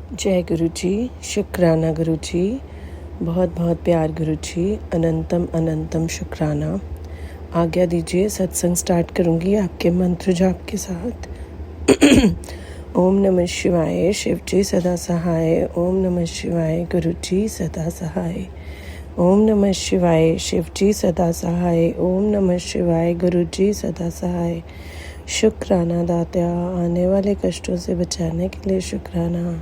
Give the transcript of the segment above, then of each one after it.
जय गुरु जी, शुक्राना गुरु जी, बहुत बहुत प्यार गुरु जी, अनंतम अनंतम शुक्राना। आज्ञा दीजिए, सत्संग स्टार्ट करूँगी आपके मंत्र जाप के साथ। ओम नमः शिवाय, शिव जी सदा सहाय। ओम नमः शिवाय, गुरु जी सदा सहाय। ओम नमः शिवाय, शिव जी सदा सहाय। ओम नमः शिवाय, गुरु जी सदा सहाय। शुक्राना दात्या, आने वाले कष्टों से बचाने के लिए शुक्राना।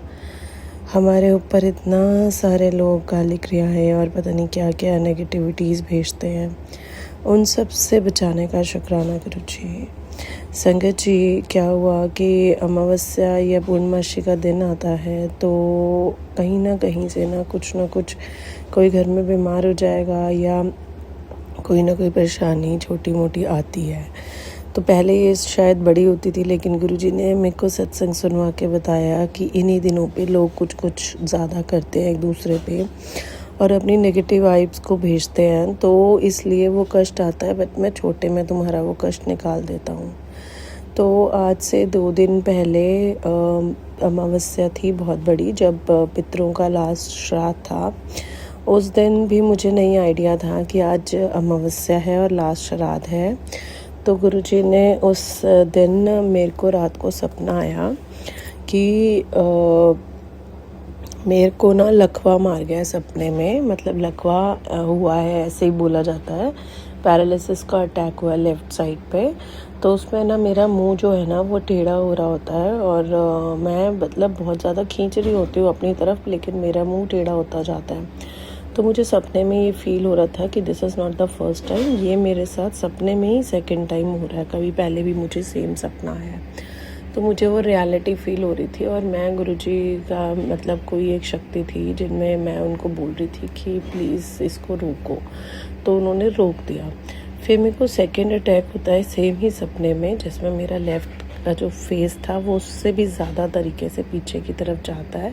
हमारे ऊपर इतना सारे लोग गाली क्रियाएं और पता नहीं क्या क्या नेगेटिविटीज़ भेजते हैं, उन सब से बचाने का शुक्राना गुरु जी। संगत जी, क्या हुआ कि अमावस्या या पूर्णमासी का दिन आता है तो कहीं ना कहीं से ना कुछ कोई घर में बीमार हो जाएगा या कोई ना कोई परेशानी छोटी मोटी आती है। तो पहले ये शायद बड़ी होती थी, लेकिन गुरुजी ने मेरे को सत्संग सुनवा के बताया कि इन्हीं दिनों पे लोग कुछ ज़्यादा करते हैं एक दूसरे पे और अपनी नेगेटिव वाइब्स को भेजते हैं, तो इसलिए वो कष्ट आता है। बट मैं छोटे में तुम्हारा वो कष्ट निकाल देता हूँ। तो आज से 2 दिन पहले अमावस्या थी बहुत बड़ी, जब पितरों का लास्ट श्राद्ध था। उस दिन भी मुझे नहीं आइडिया था कि आज अमावस्या है और लास्ट श्राद्ध है। तो गुरुजी ने उस दिन मेरे को रात को सपना आया कि मेरे को ना लकवा मार गया है सपने में। मतलब लकवा हुआ है, ऐसे ही बोला जाता है। पैरालिसिस का अटैक हुआ है लेफ़्ट साइड पे। तो उसमें ना मेरा मुंह जो है ना वो टेढ़ा हो रहा होता है और मैं मतलब बहुत ज़्यादा खींच रही होती हूँ अपनी तरफ, लेकिन मेरा मुंह टेढ़ा होता जाता है। तो मुझे सपने में ये फील हो रहा था कि this is not the first time, ये मेरे साथ सपने में ही सेकंड टाइम हो रहा है। कभी पहले भी मुझे सेम सपना आया। तो मुझे वो रियलिटी फील हो रही थी और मैं गुरुजी का मतलब कोई एक शक्ति थी जिनमें मैं उनको बोल रही थी कि प्लीज़ इसको रोको। तो उन्होंने रोक दिया। फिर मेरे को सेकेंड अटैक होता है सेम ही सपने में, जिसमें मेरा लेफ़्ट का जो फेस था वो उससे भी ज़्यादा तरीके से पीछे की तरफ जाता है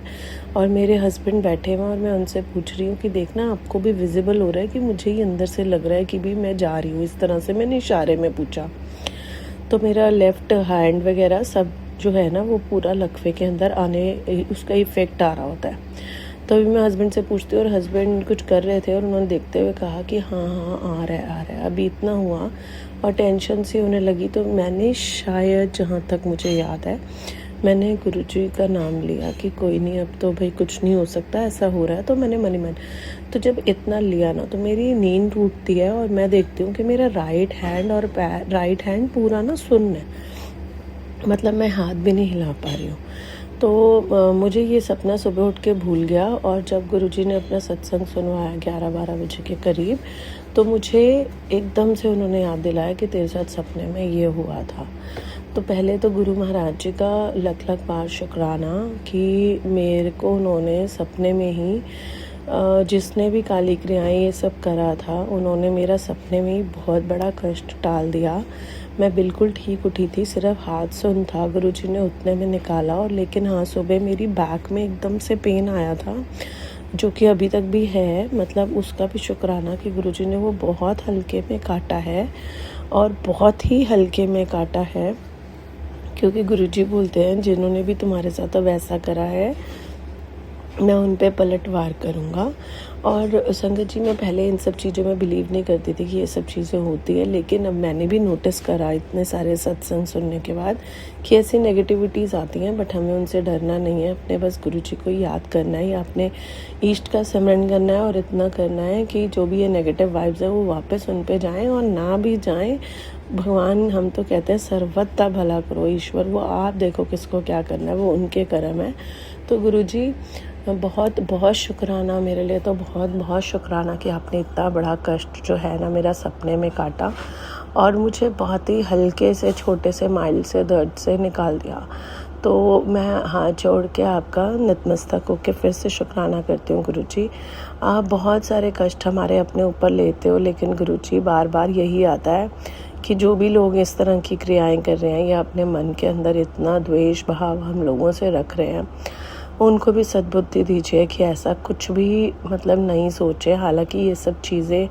और मेरे हस्बैंड बैठे हुए और मैं उनसे पूछ रही हूँ कि देखना आपको भी विजिबल हो रहा है कि मुझे ही अंदर से लग रहा है कि भी मैं जा रही हूँ। इस तरह से मैंने इशारे में पूछा। तो मेरा लेफ़्ट हैंड वगैरह सब जो है ना वो पूरा लकवे के अंदर आने उसका इफ़ेक्ट आ रहा होता है। तो अभी मैं हस्बैंड से पूछती हूँ और हस्बैंड कुछ कर रहे थे और उन्होंने देखते हुए कहा कि हाँ आ रहा है। अभी इतना हुआ और टेंशन सी होने लगी। तो मैंने शायद, जहाँ तक मुझे याद है, मैंने गुरुजी का नाम लिया कि कोई नहीं, अब तो भाई कुछ नहीं हो सकता, ऐसा हो रहा है। तो मैंने मन तो जब इतना लिया ना तो मेरी नींद टूटती है और मैं देखती हूँ कि मेरा राइट हैंड और राइट हैंड पूरा ना सुन्न है। मतलब मैं हाथ भी नहीं हिला पा रही हूँ। तो मुझे ये सपना सुबह उठ के भूल गया और जब गुरुजी ने अपना सत्संग सुनवाया 11-12 बजे के करीब, तो मुझे एकदम से उन्होंने याद दिलाया कि तेरे साथ सपने में ये हुआ था। तो पहले तो गुरु महाराज जी का लख लख बार शुक्राना कि मेरे को उन्होंने सपने में ही जिसने भी काली क्रियाएं ये सब करा था, उन्होंने मेरा सपने में ही बहुत बड़ा कष्ट टाल दिया। मैं बिल्कुल ठीक उठी थी, सिर्फ हाथ सुन था, गुरुजी ने उतने में निकाला। और लेकिन हाँ, सुबह मेरी बैक में एकदम से पेन आया था, जो कि अभी तक भी है। मतलब उसका भी शुक्राना कि गुरुजी ने वो बहुत हल्के में काटा है और बहुत ही हल्के में काटा है, क्योंकि गुरुजी बोलते हैं जिन्होंने भी तुम्हारे साथ वैसा करा है मैं उन पे पलटवार करूँगा। और संगत जी, मैं पहले इन सब चीज़ों में बिलीव नहीं करती थी कि ये सब चीज़ें होती है, लेकिन अब मैंने भी नोटिस करा इतने सारे सत्संग सुनने के बाद कि ऐसी नेगेटिविटीज़ आती हैं, बट हमें उनसे डरना नहीं है। अपने बस गुरुजी को याद करना है या अपने इष्ट का स्मरण करना है और इतना करना है कि जो भी ये नेगेटिव वाइब्स है वो वापस उन पे जाएँ, और ना भी जाएँ, भगवान, हम तो कहते हैं सर्वथा भला करो ईश्वर, वो आप देखो किसको क्या करना है, वो उनके कर्म है। तो गुरुजी बहुत बहुत शुक्राना, मेरे लिए तो बहुत बहुत शुक्राना कि आपने इतना बड़ा कष्ट जो है ना मेरा सपने में काटा और मुझे बहुत ही हल्के से, छोटे से, माइल्ड से दर्द से निकाल दिया। तो मैं हाथ जोड़ के आपका नतमस्तक होकर फिर से शुक्राना करती हूँ गुरुजी। आप बहुत सारे कष्ट हमारे अपने ऊपर लेते हो, लेकिन गुरुजी बार बार यही आता है कि जो भी लोग इस तरह की क्रियाएं कर रहे हैं या अपने मन के अंदर इतना द्वेष भाव हम लोगों से रख रहे हैं, उनको भी सद्बुद्धि दीजिए कि ऐसा कुछ भी मतलब नहीं सोचे। हालांकि ये सब चीज़ें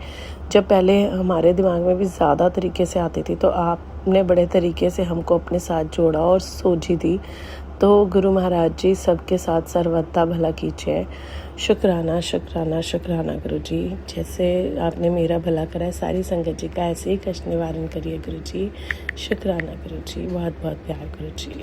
जब पहले हमारे दिमाग में भी ज़्यादा तरीके से आती थी, तो आपने बड़े तरीके से हमको अपने साथ जोड़ा और सोझी दी। तो गुरु महाराज जी सबके साथ सर्वदा भला कीजिए। शुक्राना शुक्राना शुक्राना गुरु जी, जैसे आपने मेरा भला करा है सारी संगत जी का ऐसे ही कष्ट निवारण करिए गुरु जी। शुक्राना गुरु जी, बहुत बहुत प्यार गुरु जी।